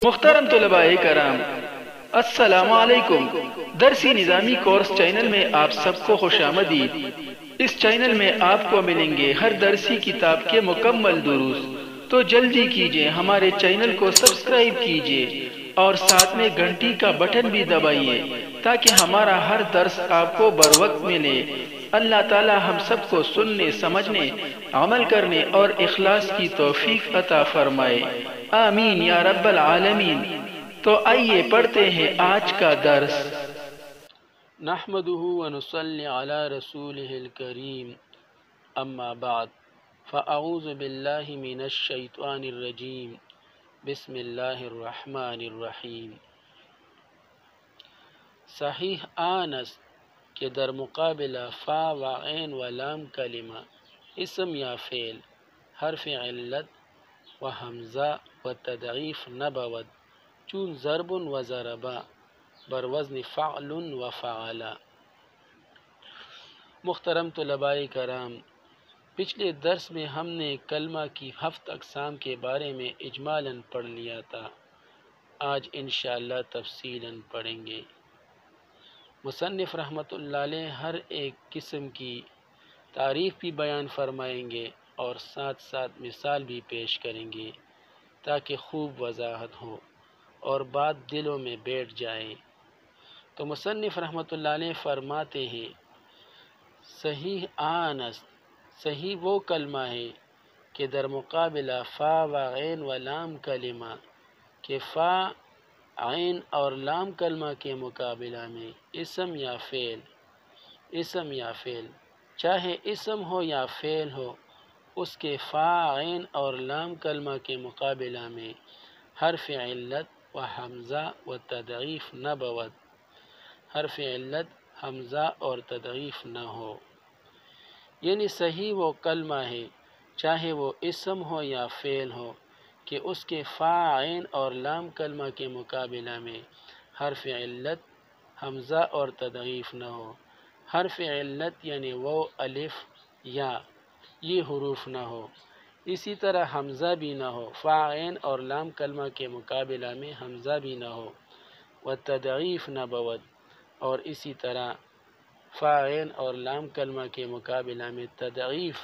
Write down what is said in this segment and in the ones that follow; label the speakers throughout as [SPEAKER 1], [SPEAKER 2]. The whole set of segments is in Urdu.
[SPEAKER 1] محترم طلباء کرام، السلام علیکم۔ درسی نظامی کورس چینل میں آپ سب کو خوش آمدید۔ اس چینل میں آپ کو ملیں گے ہر درسی کتاب کے مکمل دروس، تو جلدی کیجئے ہمارے چینل کو سبسکرائب کیجئے اور ساتھ میں گھنٹی کا بٹن بھی دبائیے تاکہ ہمارا ہر درس آپ کو بروقت ملے۔ اللہ تعالی ہم سب کو سننے، سمجھنے، عمل کرنے اور اخلاص کی توفیق عطا فرمائے، آمین یا رب العالمین۔ تو آئیے پڑھتے ہیں آج کا درس۔
[SPEAKER 2] نحمده ونصلي على رسوله الكريم، اما بعد، فاعوذ باللہ من الشیطان الرجیم، بسم اللہ الرحمن الرحیم۔ صحیح آنس کے در مقابلہ فا و عین و لام کلمہ اسم یا فعل حرف علت و حمزہ و تضعیف نبود، چون ضرب و ضربا بر وزن فعل و فعلا۔ محترم طلباء کرام، پچھلے درس میں ہم نے کلمہ کی 7 اقسام کے بارے میں اجمالاً پڑھ لیا تھا۔ آج انشاءاللہ تفصیلاً پڑھیں گے۔ مصنف رحمۃ اللہ علیہ ہر ایک قسم کی تعریف بھی بیان فرمائیں گے اور ساتھ ساتھ مثال بھی پیش کریں گے تاکہ خوب وضاحت ہو اور بات دلوں میں بیٹھ جائے۔ تو مصنف رحمۃ اللہ علیہ فرماتے ہیں، صحیح آنس، صحیح وہ کلمہ ہے کہ در مقابلہ فا و عین و لام کلمہ، کہ فا، عین اور لام کلمہ کے مقابلہ میں اسم یا فعل چاہے اسم ہو یا فعل ہو، اس کے فا، عین اور لام کلمہ کے مقابلہ میں حرف علت و حمزہ و تضعیف نہ بود، حرف علت، حمزہ اور تضعیف نہ ہو۔ یعنی صحیح وہ کلمہ ہے چاہے وہ اسم ہو یا فعل ہو کہ اس کے فا، عین اور لام کلمہ کے مقابلہ میں حرف علت، حمزہ اور تضعیف نہ ہو۔ حرف علت یعنی وہ، الف، یا، یہ حروف نہ ہو۔ اسی طرح حمزہ بھی نہ ہو، فا، عین اور لام کلمہ کے مقابلہ میں حمزہ بھی نہ ہو۔ و تضعیف نہ بود، اور اسی طرح فا، عین اور لام کلمہ کے مقابلہ میں تضعیف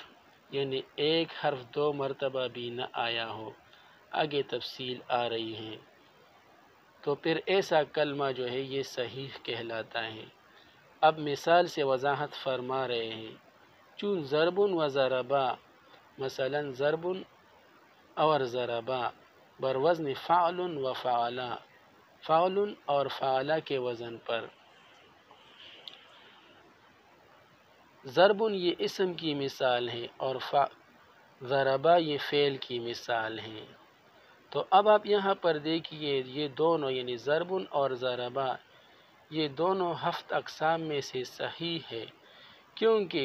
[SPEAKER 2] یعنی ایک حرف 2 مرتبہ بھی نہ آیا ہو۔ آگے تفصیل آ رہی ہے۔ تو پھر ایسا کلمہ جو ہے یہ صحیح کہلاتا ہے۔ اب مثال سے وضاحت فرما رہے ہیں، چون ضرب و ضربا، مثلا ضرب اور ضربا بر وزن فعل و فعلا، فعل اور فعلا کے وزن پر۔ ضرب یہ اسم کی مثال ہے اور ضربا یہ فعل کی مثال ہے۔ تو اب آپ یہاں پر دیکھیے، یہ دونوں یعنی ضرب اور ضربا، یہ دونوں 7 اقسام میں سے صحیح ہے، کیونکہ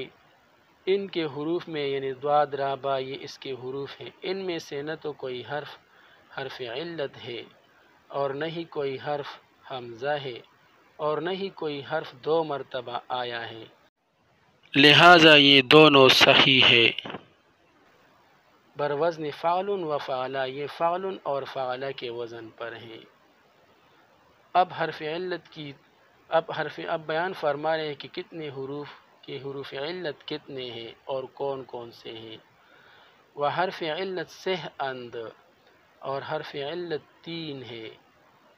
[SPEAKER 2] ان کے حروف میں یعنی ضاد، را، با، یہ اس کے حروف ہیں، ان میں سے نہ تو کوئی حرف علت ہے اور نہ ہی کوئی حرف حمزہ ہے اور نہ ہی کوئی حرف 2 مرتبہ آیا ہے، لہٰذا یہ دونوں صحیح ہے۔ بر وزن فعل و فعلا، یہ فعل اور فعلا کے وزن پر ہیں۔ اب اب بیان فرما رہے ہیں کہ کتنے حروف علت کتنے ہیں اور کون کون سے ہیں۔ وہ حرف علت سہ اند، اور حرف علت 3 ہے،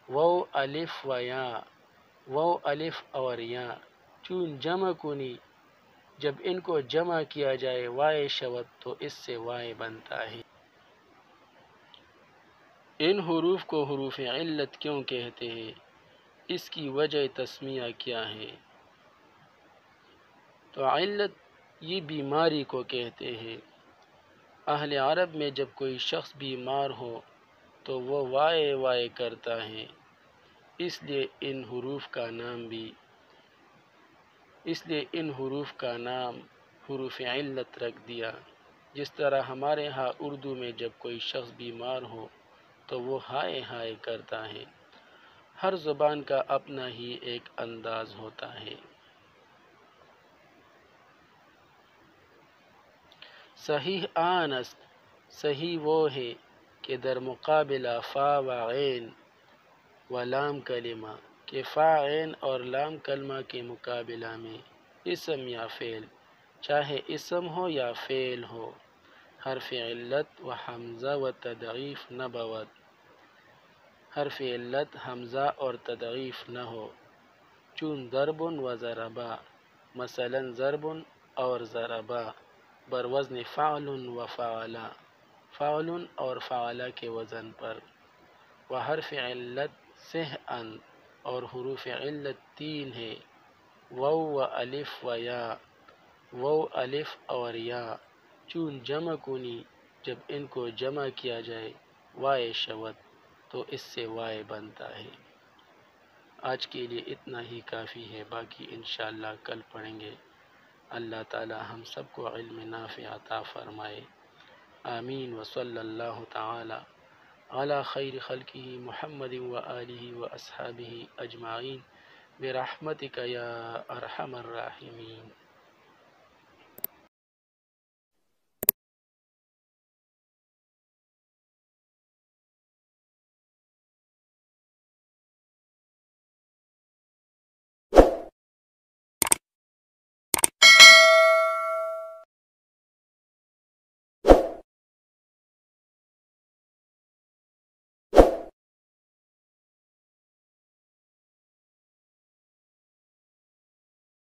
[SPEAKER 2] واو، الف و یا، واو، الف اور یا، چون جمع کنی، جب ان کو جمع کیا جائے وائے شود تو اس سے وائے بنتا ہے۔ ان حروف کو حروف علت کیوں کہتے ہیں؟ اس کی وجہ تسمیہ کیا ہے؟ تو علت یہ بیماری کو کہتے ہیں۔ اہل عرب میں جب کوئی شخص بیمار ہو تو وہ وائے وائے کرتا ہے، اس لیے ان حروف کا نام حروف علت رکھ دیا۔ جس طرح ہمارے ہاں اردو میں جب کوئی شخص بیمار ہو تو وہ ہائے ہائے کرتا ہے۔ ہر زبان کا اپنا ہی ایک انداز ہوتا ہے۔ صحیح آنس، صحیح وہ ہے کہ در مقابلہ فا و عین و لام کلمہ کہ فاعین اور لام کلمہ کے مقابلہ میں اسم یا فعل، چاہے اسم ہو یا فعل ہو، حرف علت و حمزہ و تضعیف نہ بود، حرف علت حمزہ اور تضعیف نہ ہو، چون ضرب و ضربا، مثلا ضرب اور ضربا بر وزن فعل و فعلا، فعل اور فعلا کے وزن پر، و حرف علت سہن اور حروف علت 3 ہے، واو و الف و یا، واو الف اور یا، چون جمع کنی جب ان کو جمع کیا جائے وائے شود تو اس سے وائے بنتا ہے۔ آج کے لیے اتنا ہی کافی ہے، باقی انشاءاللہ کل پڑھیں گے۔ اللہ تعالی ہم سب کو علم نافع عطا فرمائے، آمین۔ وصلی اللہ تعالی علی خیر خلقہ محمد و آلہ و اصحابہ اجمعین برحمتک یا ارحم الراحمین۔